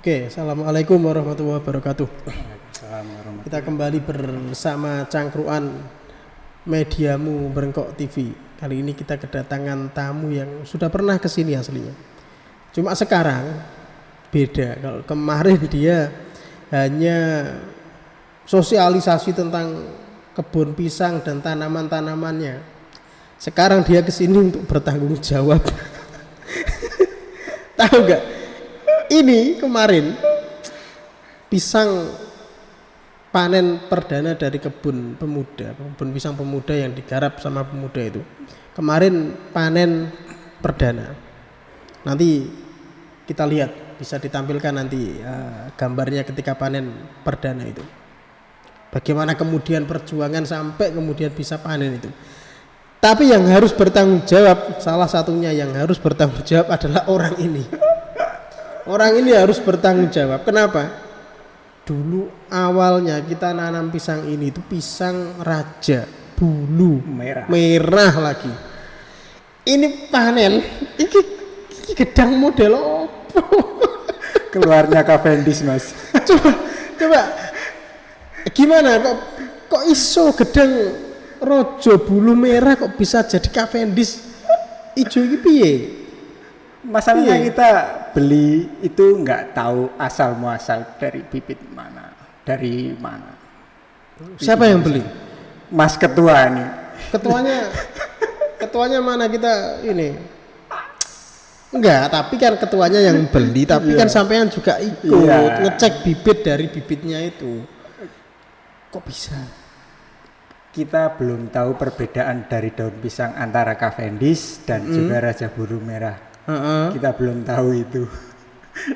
Oke, assalamualaikum warahmatullahi wabarakatuh. Assalamualaikum. Kita kembali bersama cangkruan mediamu Brengkok TV. Kali ini kita kedatangan tamu yang sudah pernah kesini aslinya. Cuma sekarang beda. Kalau kemarin dia hanya sosialisasi tentang kebun pisang dan tanaman-tanamannya. Sekarang dia kesini untuk bertanggung jawab. Tahu nggak? Ini kemarin pisang panen perdana dari kebun pisang pemuda yang digarap sama pemuda itu. Kemarin panen perdana. Nanti kita lihat, bisa ditampilkan nanti gambarnya ketika panen perdana itu. Bagaimana kemudian perjuangan sampai kemudian bisa panen itu. Tapi yang harus bertanggung jawab, salah satunya yang harus bertanggung jawab adalah orang ini. Orang ini harus bertanggung jawab. Kenapa? Dulu awalnya kita nanam pisang ini itu pisang raja bulu merah lagi. Ini panen, ini gedang model apa? Keluarnya Cavendish, Mas. Coba gimana kok iso gedang rojo bulu merah kok bisa jadi Cavendish ijo iki piye? Masalahnya kita beli itu nggak tahu asal muasal dari bibit mana, dari mana. Siapa yang beli? Mas Ketua nih. Ketuanya mana kita ini? Enggak, tapi kan ketuanya yang beli, tapi kan sampean juga ikut ngecek bibit dari bibitnya itu. Kok bisa? Kita belum tahu perbedaan dari daun pisang antara Cavendish dan juga Raja Bulu Merah. Kita belum tahu itu.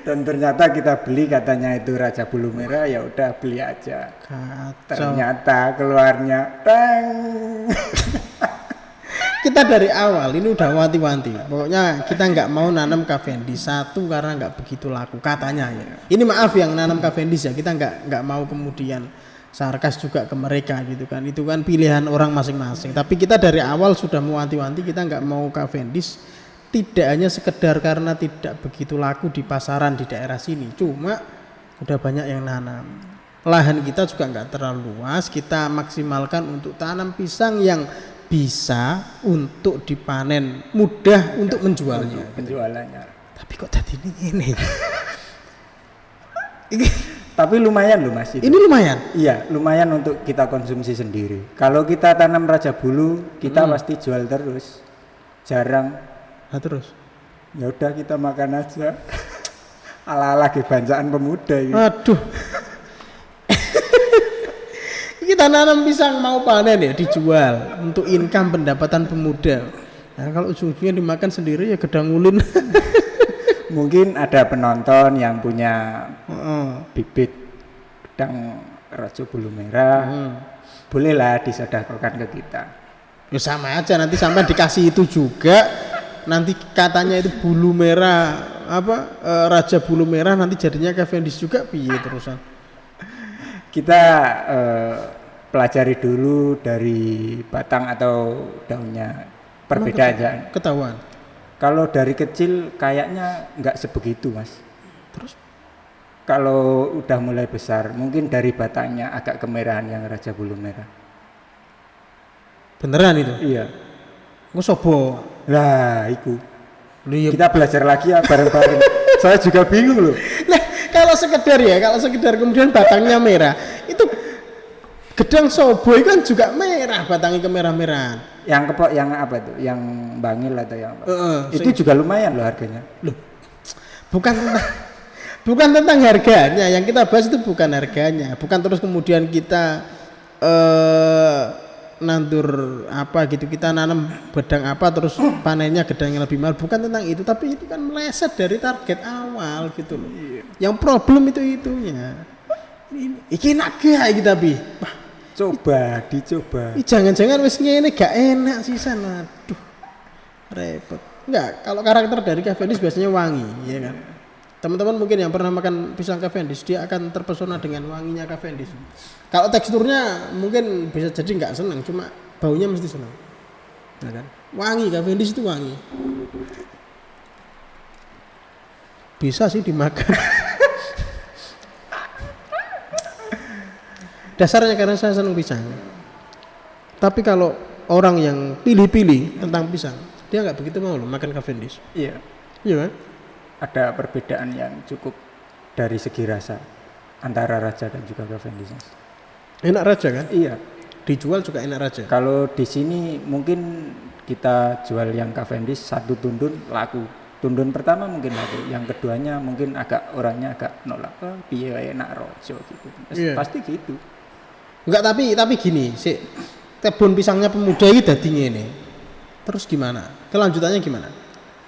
Dan ternyata kita beli katanya itu Raja Bulu Merah, ya udah beli aja. Kacau. Ternyata keluarnya tang. Kita dari awal ini udah wanti-wanti. Pokoknya kita nggak mau nanam Cavendish, satu karena nggak begitu laku katanya ya. Ini maaf yang nanam Cavendish ya, kita nggak mau kemudian sarkas juga ke mereka gitu kan. Itu kan pilihan orang masing-masing. Tapi kita dari awal sudah mewanti-wanti kita nggak mau Cavendish. Tidak hanya sekedar karena tidak begitu laku di pasaran di daerah sini, cuma udah banyak yang nanam. Lahan kita juga nggak terlalu luas, kita maksimalkan untuk tanam pisang yang bisa untuk dipanen, mudah untuk menjualnya. Penjualannya. Tapi kok tadi ini? Tapi lumayan loh Mas itu. Ini lumayan? Iya, lumayan untuk kita konsumsi sendiri. Kalau kita tanam Raja Bulu, kita pasti jual terus. Jarang. Nah, terus? Ya udah kita makan aja. Ala-ala kebangsaan pemuda gitu. Aduh. Kita nanam pisang mau panen ya, dijual untuk income pendapatan pemuda. Nah, kalau ujung-ujungnya dimakan sendiri ya gedang ulin. Mungkin ada penonton yang punya bibit gedang Raja Bulu Merah. Bolehlah disedekahkan ke kita. Ya sama aja, nanti sampai dikasih itu juga. Nanti katanya itu bulu merah Raja Bulu Merah, nanti jadinya Cavendish juga piye terusan. Kita pelajari dulu dari batang atau daunnya perbedaannya. Ketahuan. Kalau dari kecil kayaknya nggak sebegitu Mas. Terus kalau udah mulai besar mungkin dari batangnya agak kemerahan yang Raja Bulu Merah. Beneran itu? Iya. Ngosobo. Lah iku. Iya. Kita belajar lagi ya bareng-bareng. Saya juga bingung loh. Nah, kalau sekedar kemudian batangnya merah, itu gedang sobo kan juga merah, batangnya kemerah-merahan. Yang kepok yang apa tuh? Yang bangil atau yang apa? Itu juga lumayan loh harganya. Loh. Bukan tentang harganya, yang kita bahas itu bukan harganya, bukan terus kemudian kita nandur apa gitu, kita nanam bedang apa terus panennya gedang yang lebih mahal, bukan tentang itu, tapi itu kan meleset dari target awal gitu loh. Yang problem itu itunya. Iki enak gak iki tapi Dicoba. Jangan-jangan wis ngene gak enak sisan, aduh. Repot. Enggak, kalau karakter dari Cavendish biasanya wangi, ya kan. Teman-teman mungkin yang pernah makan pisang Cavendish, dia akan terpesona dengan wanginya Cavendish. Kalau teksturnya mungkin bisa jadi nggak senang, cuma baunya mesti senang. Nah kan? Wangi, Cavendish itu wangi. Bisa sih dimakan. Dasarnya karena saya senang pisang. Tapi kalau orang yang pilih-pilih tentang pisang, dia nggak begitu mau loh makan Cavendish. Iya. Iya kan? Ada perbedaan yang cukup dari segi rasa antara Raja dan juga Cavendish. Mas. Enak Raja kan? Iya. Dijual juga enak Raja. Kalau di sini mungkin kita jual yang Cavendish satu tundun laku. Tundun pertama mungkin laku, yang keduanya mungkin orangnya agak nolak. Oh, piye wae enak Raja gitu. Iya. Pasti gitu. Enggak, tapi gini, sih kebun pisangnya Pemuda ini dadinya ini. Terus gimana? Kelanjutannya gimana?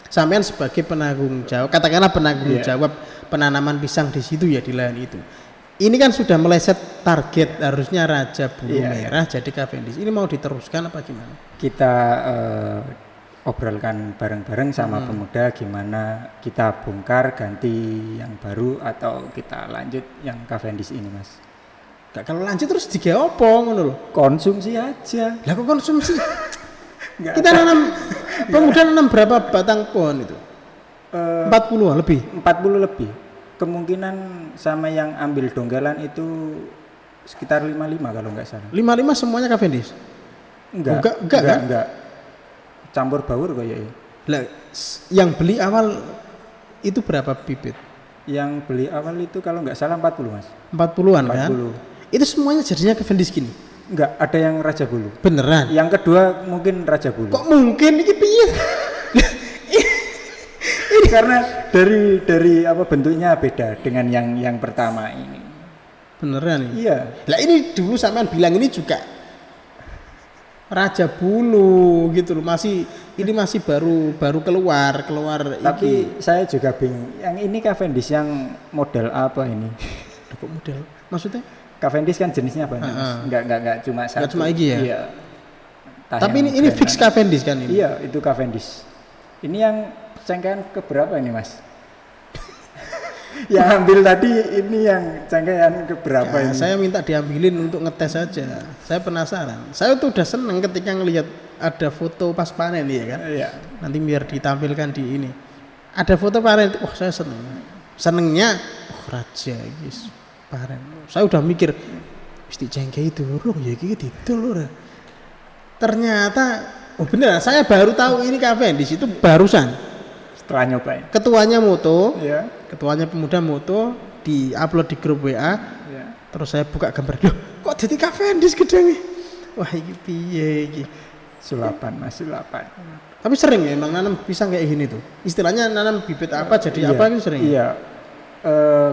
Sampean sebagai penanggung jawab, katakanlah penanggung jawab penanaman pisang di situ ya, di lahan itu. Ini kan sudah meleset target, harusnya Raja Bulu Merah jadi Cavendish. Ini mau diteruskan apa gimana? Kita obrolkan bareng-bareng sama Pemuda gimana kita bongkar ganti yang baru atau kita lanjut yang Cavendish ini, Mas. Gak, kalau lanjut terus digawe apa ngono lho? Konsumsi aja. Lah kok konsumsi? Kita nanam Pemuda nanam berapa batang pohon itu? 40 lebih. 40 lebih. Kemungkinan sama yang ambil donggalan itu sekitar 55 kalau nggak salah. 55 semuanya Cavendish? Enggak. Campur baur kayak ya. Lah yang beli awal itu berapa bibit? Yang beli awal itu kalau nggak salah 40, Mas. 40-an 40. Kan? Itu semuanya jadinya Cavendish gini? Enggak, ada yang Raja Bulu. Beneran? Yang kedua mungkin Raja Bulu. Kok mungkin ini piye? Karena dari apa bentuknya beda dengan yang pertama ini. Beneran nih? Iya. Lah ini dulu sampean bilang ini juga Raja Bulu gitu loh, masih baru keluar Tapi iki. saya juga bingung. Yang ini Cavendish yang model apa ini? Kok model? Maksudnya? Cavendish kan jenisnya banyak. Enggak cuma satu. Enggak cuma iki ya. Iya. Tapi ini fix Cavendish kan ini? Iya, itu Cavendish. Ini yang cengkehan keberapa ini, Mas? Yang ambil tadi ini yang cengkehan keberapa ini? Saya minta diambilin untuk ngetes saja. Saya penasaran. Saya tuh udah seneng ketika ngelihat ada foto pas panen ya kan. Iya. Nanti biar ditampilkan di ini. Ada foto panen. Wah, saya seneng. Senengnya Raja guys. Panen. Saya udah mikir mesti cengkeh itu durung ya iki didol ora. Ternyata beneran saya baru tahu ini Cavendish itu barusan. Setelah nyobain. Ketuanya moto, Iya. Ketuanya Pemuda moto, di-upload di grup WA. Iya. Terus saya buka gambar, loh kok jadi Cavendish gede nih? Wah ini piye iki? Sulapan, Mas, sulapan. Tapi sering ya emang nanam pisang kayak gini tuh. Istilahnya nanam bibit apa jadi apa itu sering. Iya.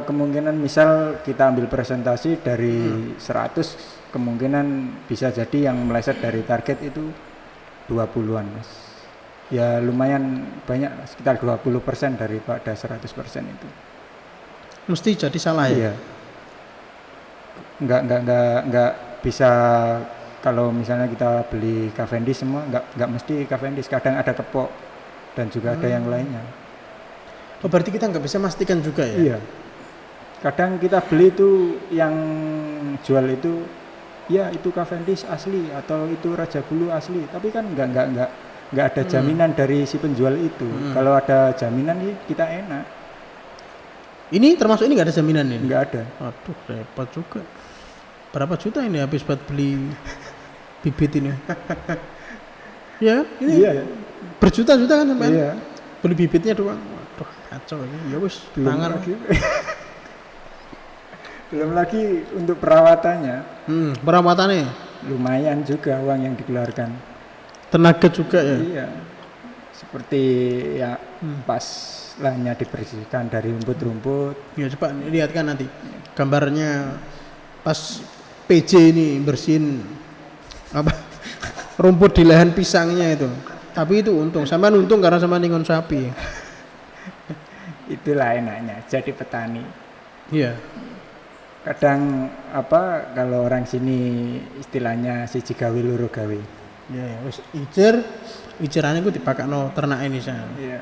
Kemungkinan misal kita ambil presentasi dari 100, kemungkinan bisa jadi yang meleset dari target itu 20-an, Mas. Ya lumayan banyak, sekitar 20% daripada 100% itu. Mesti jadi salah ya? Iya. Enggak bisa, kalau misalnya kita beli Cavendish semua enggak mesti Cavendish, kadang ada kepok dan juga ada yang lainnya. Oh berarti kita nggak bisa memastikan juga ya? Iya. Kadang kita beli itu yang jual itu ya itu Cavendish asli atau itu Raja Bulu asli, tapi kan enggak ada jaminan dari si penjual itu. Kalau ada jaminan nih kita enak. Ini termasuk ini nggak ada jaminan ini? Enggak ada. Aduh repot juga. Berapa juta ini habis buat beli bibit ini? Ya ini Iya. berjuta-juta kan sampai Iya. beli bibitnya doang. Waduh kacau ini. Ya wis tangan. Belum lagi untuk perawatannya. Perawatannya Lumayan juga uang yang dikeluarkan. tenaga juga ya. Iya. Seperti ya pas lahannya dibersihkan dari rumput-rumput. Ya coba lihat kan nanti gambarnya pas PJ ini bersihin apa rumput di lahan pisangnya itu. Tapi itu untung, sampean untung karena sama ningon sapi. Itulah enaknya jadi petani. Iya. Kadang apa kalau orang sini istilahnya siji gawe loro gawe. Ya wis ijerane ku dipakakno ternak ini saya. Iya.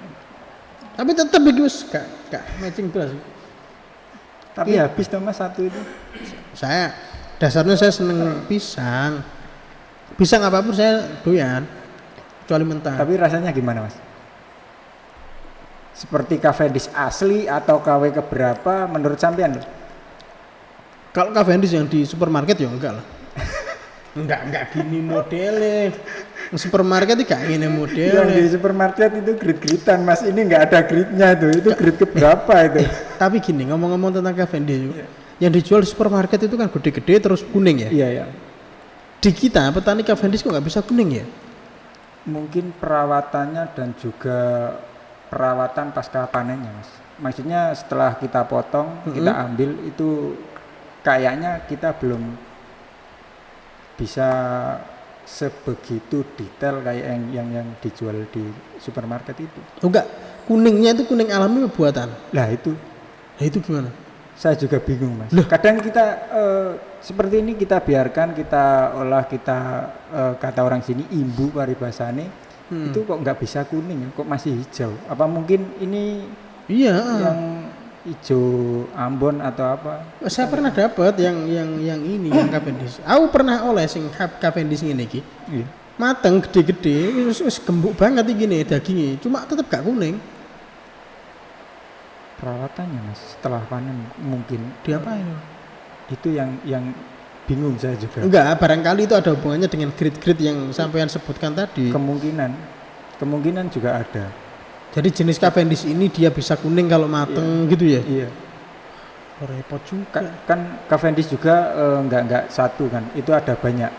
Tapi tetep iki wis gak matching blas. Tapi habis toh Mas satu itu. Saya dasarnya saya seneng pisang. Pisang apapun saya doyan. Kecuali mentah. Tapi rasanya gimana Mas? Seperti Cavendish asli atau KW keberapa menurut sampean? Kalau Cavendish yang di supermarket ya enggak lah. Enggak gini modelnya. Supermarket itu gak gini Yang di modelnya. supermarket itu grid-gridan Mas, ini nggak ada gridnya itu grid keberapa itu? Tapi gini, ngomong-ngomong tentang Cavendish, yang dijual di supermarket itu kan gede-gede terus kuning ya. Iya ya. Di kita petani Cavendish kok nggak bisa kuning ya? Mungkin perawatannya dan juga perawatan pasca panennya Mas. Maksudnya setelah kita potong, kita ambil itu kayaknya kita belum bisa sebegitu detail kayak yang dijual di supermarket itu. Oh, enggak, kuningnya itu kuning alami buatan. Lah itu Nah itu gimana? saya juga bingung Mas. Kadang kita seperti ini kita biarkan, kita olah, kita kata orang sini imbu paribasane, itu kok nggak bisa kuning, kok masih hijau. Apa mungkin ini Iya. yang hijau Ambon atau apa? Saya pernah dapat yang ini yang Cavendish. Aku pernah oleh sing Cavendish ini iki. Iya. Mateng gede-gede, wis gembuk banget iki nih dagingnya. Cuma tetap gak kuning. Perawatannya Mas setelah panen mungkin Diapain? itu yang bingung saya juga. Enggak, barangkali itu ada hubungannya dengan grid-grid yang sampean sebutkan tadi. Kemungkinan juga ada. Jadi jenis Cavendish ini dia bisa kuning kalau mateng gitu ya. Iya. Repot juga. Kan Cavendish juga nggak satu kan, itu ada banyak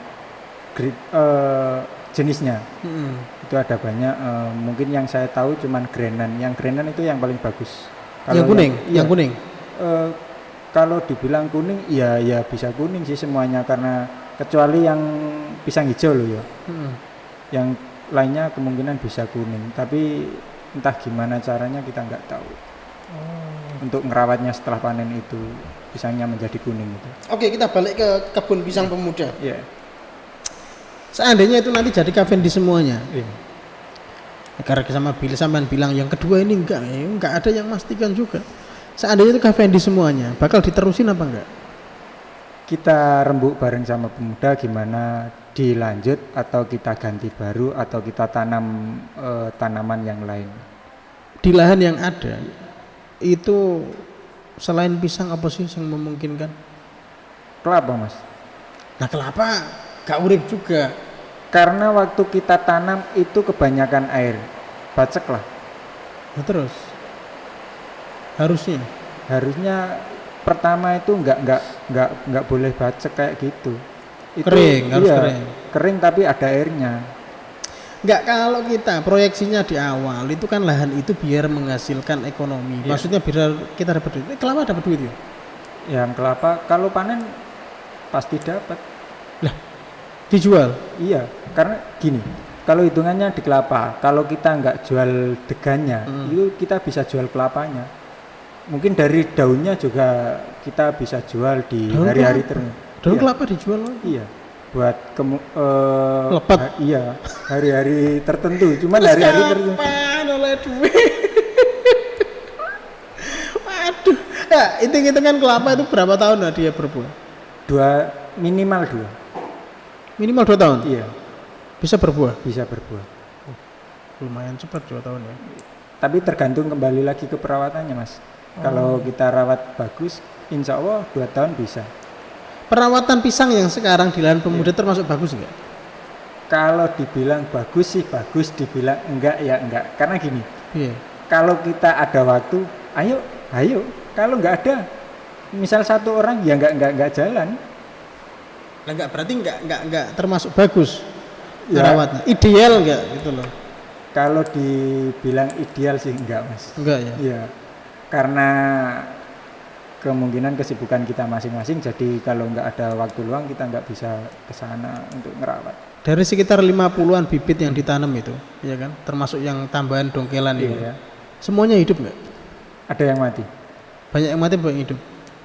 jenisnya. Itu ada banyak, mungkin yang saya tahu cuman Grenan. Yang Grenan itu yang paling bagus. Yang kuning, yang kuning. Kalau dibilang kuning, ya bisa kuning sih semuanya, karena kecuali yang pisang hijau loh ya. Yang lainnya kemungkinan bisa kuning, tapi entah gimana caranya kita nggak tahu. Untuk ngerawatnya setelah panen itu pisangnya menjadi kuning itu. Oke, kita balik ke kebun pisang pemuda. Iya. Seandainya itu nanti jadi Cavendish semuanya. Iya. Karena sama sampean bilang yang kedua ini enggak ada yang memastikan juga. Seandainya itu Cavendish semuanya, bakal diterusin apa enggak? Kita rembuk bareng sama pemuda gimana dilanjut atau kita ganti baru atau kita tanam tanaman yang lain. Di lahan yang ada itu selain pisang apa sih yang memungkinkan? Kelapa Mas. Nah kelapa gak urip juga. Karena waktu kita tanam itu kebanyakan air, bacek lah. Nah, terus harusnya pertama itu nggak boleh bacek kayak gitu. Itu, kering, harus kering. Kering tapi ada airnya. Enggak, kalau kita proyeksinya di awal itu kan lahan itu biar menghasilkan ekonomi. Iya. Maksudnya biar kita dapat duit. Kelapa dapat duit ya? Yang kelapa kalau panen pasti dapat. Lah, dijual. Iya, karena gini, kalau hitungannya di kelapa, kalau kita nggak jual degannya, itu kita bisa jual kelapanya. Mungkin dari daunnya juga kita bisa jual di Daun hari-hari kelapa. tertentu. Daun Iya. kelapa dijual loh. Iya, buat Lepet. iya, hari-hari tertentu. Cuman hari-hari tertentu. Kapan oleh duit? Waduh. Ya, hitung-hitungan kelapa itu berapa tahun lah dia berbuah? Minimal 2. Minimal 2 tahun. Iya, Bisa berbuah. bisa berbuah. Lumayan cepat 2 tahun ya. Tapi tergantung kembali lagi ke perawatannya, Mas. Kalau kita rawat bagus, insya Allah 2 tahun bisa. Perawatan pisang yang sekarang di lahan pemuda termasuk bagus enggak? Kalau dibilang bagus sih bagus, dibilang enggak ya enggak. Karena gini, Iya. kalau kita ada waktu, ayo. Kalau enggak ada, misal 1 orang ya enggak jalan. Lah enggak, berarti enggak termasuk bagus. Ya. Perawatnya. Ideal enggak gitu loh. Kalau dibilang ideal sih enggak, Mas. Enggak ya. Iya. Karena kemungkinan kesibukan kita masing-masing, jadi kalau nggak ada waktu luang kita nggak bisa ke sana untuk merawat. Dari sekitar 50-an bibit yang ditanam itu, ya kan? Termasuk yang tambahan dongkelan itu. Iya. Semuanya hidup nggak? Ada yang mati, Banyak yang mati, banyak yang hidup.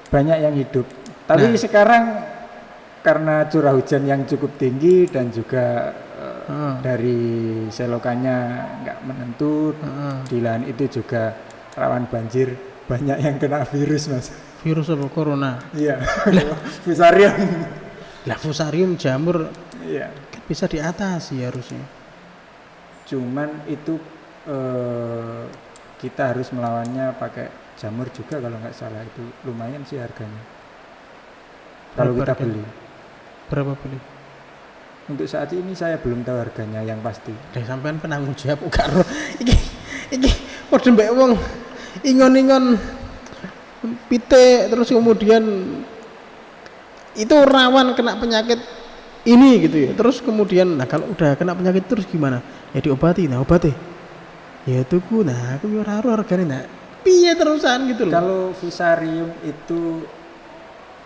banyak yang hidup. Tapi Nah. sekarang karena curah hujan yang cukup tinggi dan juga dari selokannya nggak menentu, di lahan itu juga rawan banjir, banyak yang kena virus, Mas. Virus apa? Corona. Iya. Fusarium. Lah fusarium jamur Iya. kan bisa diatasi harusnya. Cuman itu kita harus melawannya pakai jamur juga kalau nggak salah, itu lumayan sih harganya. kalau Berapa kita harganya? beli. Berapa beli? Untuk saat ini saya belum tahu harganya yang pasti. Deh sampean penanggung jawab karo iki padha mbek wong ingon-ingon pitik terus kemudian itu rawan kena penyakit ini gitu ya. Terus kemudian nah kalau udah kena penyakit terus gimana? Ya diobati. Nah, obati. Ya tuku. Nah, aku yo ora ero regane nah. Piye terusan gitu loh. Kalau fusarium itu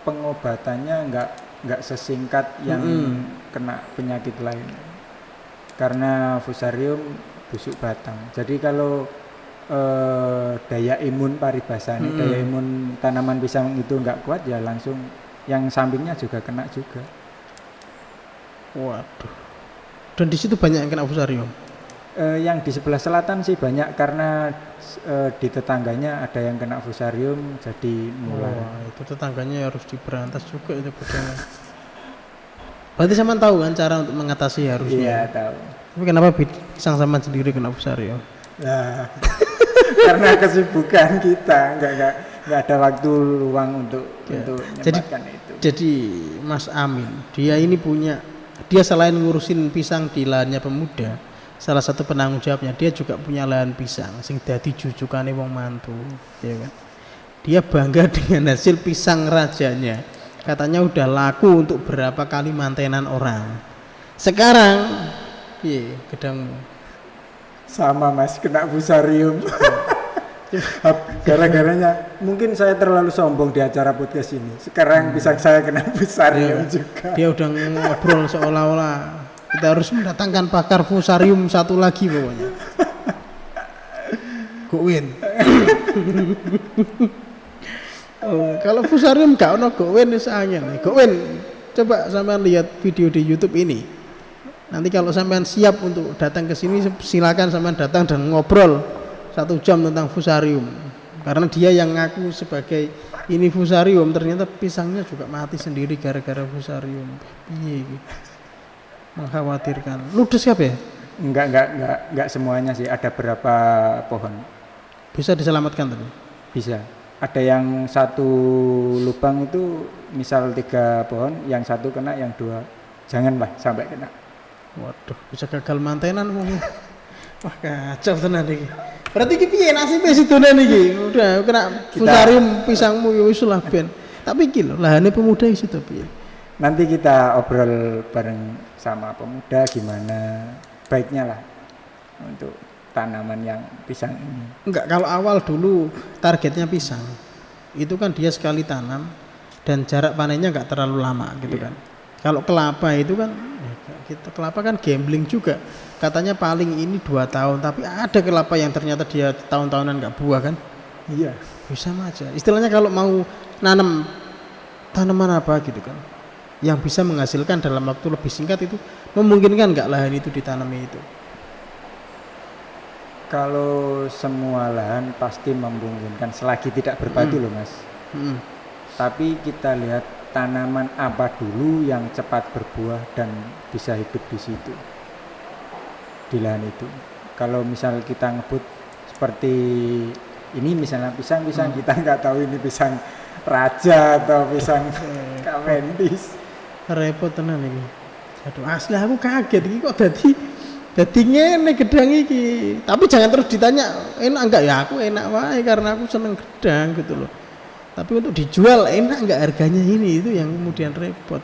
pengobatannya nggak sesingkat yang kena penyakit lain. Karena fusarium busuk batang. Jadi kalau daya imun paribasane, daya imun tanaman pisang itu nggak kuat ya langsung yang sampingnya juga kena juga. Waduh. Dan di situ banyak yang kena fusarium. Yang di sebelah selatan sih banyak karena di tetangganya ada yang kena fusarium jadi mulai. Wah, itu tetangganya harus diberantas juga itu bedanya. Berarti sama tahu kan cara untuk mengatasi harusnya. Iya tahu. Tapi kenapa pisang sama sendiri kena fusarium? Nah, karena kesibukan kita nggak ada waktu luang untuk menyempatkan itu. Jadi Mas Amin, dia ini dia selain ngurusin pisang di lahannya Pemuda, salah satu penanggung jawabnya dia juga punya lahan pisang sing dadi jujukane wong mantu, ya kan. Dia bangga dengan hasil pisang rajanya. Katanya udah laku untuk berapa kali mantenan orang. Sekarang, gedangmu? Sama Mas, kena fusarium. Gara-garanya mungkin saya terlalu sombong di acara podcast ini. Sekarang pisang saya kena fusarium juga. Dia udah ngobrol seolah-olah kita harus mendatangkan pakar fusarium satu lagi pokoknya. Gowin. Kalau fusarium gak ono Gowin wis angel. Gowin, coba sampean lihat video di YouTube ini. Nanti kalau sampean siap untuk datang ke sini silakan sampean datang dan ngobrol 1 jam tentang fusarium. Karena dia yang ngaku sebagai ini fusarium, ternyata pisangnya juga mati sendiri gara-gara fusarium. Piye iki? Mengkhawatirkan. Ludes siapa ya? Enggak semuanya sih, ada berapa pohon. Bisa diselamatkan tapi. Bisa. Ada yang 1 lubang itu misal 3 pohon, yang 1 kena, yang 2 janganlah sampai kena. Waduh, bisa gagal mantenan mungkin. Wah, kacau tenan iki. Berarti iki piye nasibe sidonan iki? Udah kena fusarium pisangmu ya wis lah ben. Tapi iki lho, lahane Pemuda iso to piye? Nanti kita obrol bareng sama Pemuda gimana baiknya lah untuk tanaman yang pisang ini. Enggak, kalau awal dulu targetnya pisang. Itu kan dia sekali tanam dan jarak panennya enggak terlalu lama gitu kan. Kalau kelapa itu kan kelapa kan gambling juga. Katanya paling ini 2 tahun, tapi ada kelapa yang ternyata dia tahun-tahunan enggak buah kan? Iya. Bisa aja. Istilahnya kalau mau nanam tanaman apa gitu kan, yang bisa menghasilkan dalam waktu lebih singkat itu memungkinkan enggak lahan itu ditanami itu? Kalau semua lahan pasti memungkinkan selagi tidak berbatu loh Mas. Tapi kita lihat tanaman apa dulu yang cepat berbuah dan bisa hidup di situ, di lahan itu. Kalau misal kita ngebut seperti ini misalnya pisang kita nggak tahu ini pisang raja atau pisang Cavendish. Repot tenan iki. Aduh, asli aku kaget iki kok dadi ngene gedang iki. Tapi jangan terus ditanya enak enggak, ya aku enak wae karena aku seneng gedang gitu loh. Tapi untuk dijual enak enggak harganya ini, itu yang kemudian repot.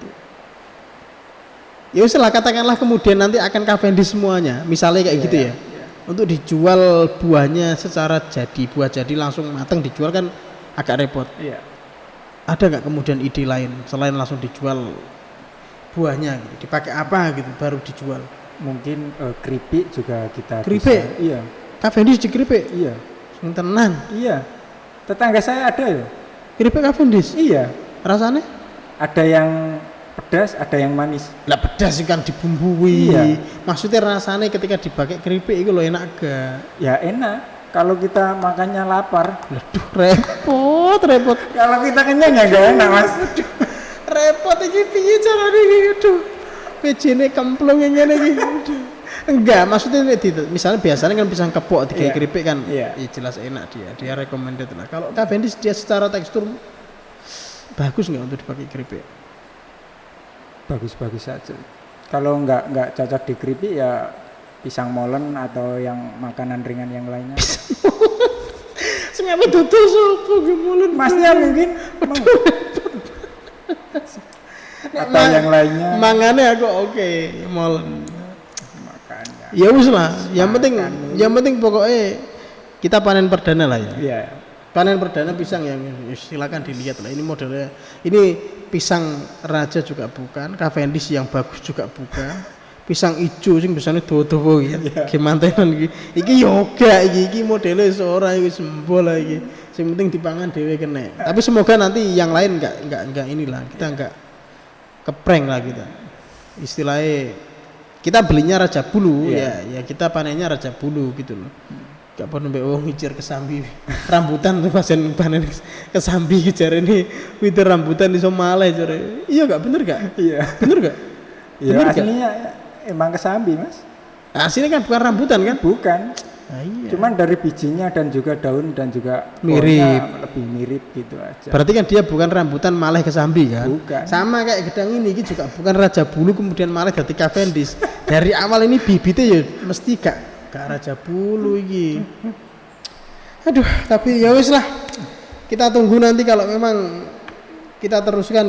Ya wis lah, katakanlah kemudian nanti akan Cavendish semuanya, misalnya kayak gitu ya. Untuk dijual buahnya secara buah jadi langsung matang dijual kan agak repot. Iya. Ada nggak kemudian ide lain selain langsung dijual buahnya gitu, dipakai apa gitu baru dijual? Mungkin keripik juga kita Keripik? bisa. Iya. Cavendish di keripik? Iya. Sing tenan. Iya. Tetangga saya ada ya. Keripik Cavendish? Iya. Rasanya? Ada yang pedas, ada yang manis. Lah pedas kan dibumbui. Iya. Maksudnya rasanya ketika dipakai keripik itu lo enak gak? Ya enak. Kalau kita makannya lapar. Aduh, repot. Kalau kita kenyang ya gak enak Mas. Repot iki piye carane iki? Aduh. Pejene kemplung ngene iki. Enggak, maksudnya misalnya biasanya kan pisang kepok digawe keripik kan. Ya jelas enak dia recommended lah. Kalau Cavendish dia secara tekstur bagus nggak untuk dipakai keripik? bagus-bagus saja. Kalau nggak cocok di keripik ya pisang molen atau yang makanan ringan yang lainnya. Sengaja tutul sopo gemulen. Masnya mungkin atau yang lainnya. Mangane aku oke, molen. Makanya. Ya wis lah, yang penting pokoknya kita panen perdana lah ya. Iya. Panen perdana pisang yang silakan dilihat lah. Ini modelnya, ini pisang raja juga bukan, Cavendish yang bagus juga bukan. Pisang ijo sing biasane dawa-dawa iki. Ki mantenan iki. Iki yoga iki modelnya seorang iki sembol lah iki. Sing penting dipangan dhewe kene. Tapi semoga nanti yang lain enggak inilah. Kita enggak keprank lah kita. Istilahnya kita belinya raja bulu ya kita panennya raja bulu gitu loh. Gak perlu mbak wong ngijar kesambi rambutan tuh pasien panen kesambi ngijar ini witir rambutan iso malah jare. Iya gak bener gak? Iya. Bener gak? Iya aslinya emang kesambi mas. Aslinya kan bukan rambutan kan? Bukan. Iya. Cuman dari bijinya dan juga daun dan juga mirip, lebih mirip gitu aja. Berarti kan dia bukan rambutan malah kesambi kan? Bukan. Sama kayak gedang ini juga bukan raja bulu kemudian malah jadi Cavendish. Dari awal ini bibitnya ya mesti gak raja bulu iki. Aduh, tapi ya wis lah. Kita tunggu nanti kalau memang kita teruskan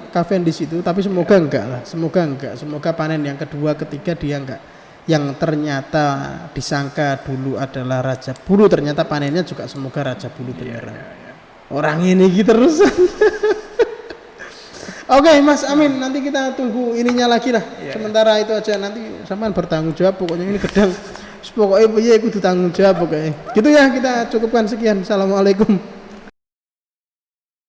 Cavendish itu, tapi semoga enggak lah. Semoga panen yang kedua, ketiga dia enggak. Yang ternyata disangka dulu adalah raja bulu ternyata panennya juga semoga raja bulu beneran. Orang ini gitu terus. Oke, Mas Amin, nanti kita tunggu ininya lagi lah. Sementara itu aja, nanti sampean bertanggung jawab pokoknya ini gedang. Pokoknya piye kudu tanggung jawab pokoknya. Gitu ya, kita cukupkan sekian. Assalamualaikum.